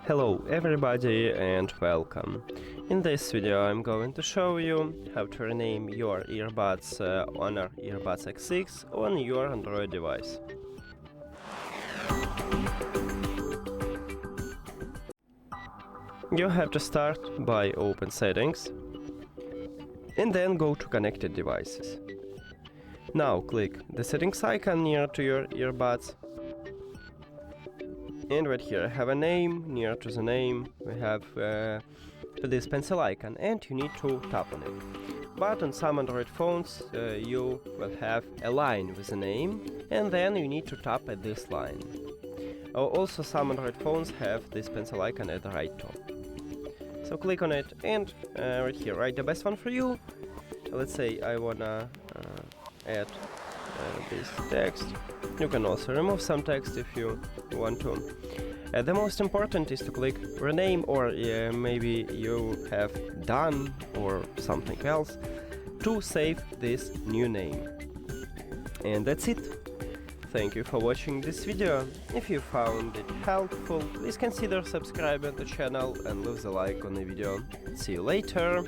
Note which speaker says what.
Speaker 1: Hello everybody and welcome. In this video I'm going to show you how to rename your earbuds HONOR Earbuds X6 on your Android device. You have to start by open settings and then go to connected devices. Now click the settings icon near to your earbuds. And right here I have a name. Near to the name we have this pencil icon and you need to tap on it. But on some Android phones you will have a line with a name and then you need to tap at this line. Also some Android phones have this pencil icon at the right top. So click on it and right here write the best one for you. Let's say I wanna add this text. You can also remove some text if you want to. The most important is to click rename, or maybe you have done or something else to save this new name. And that's it. Thank you for watching this video. If you found it helpful, please consider subscribing to the channel and leave a like on the video. See you later.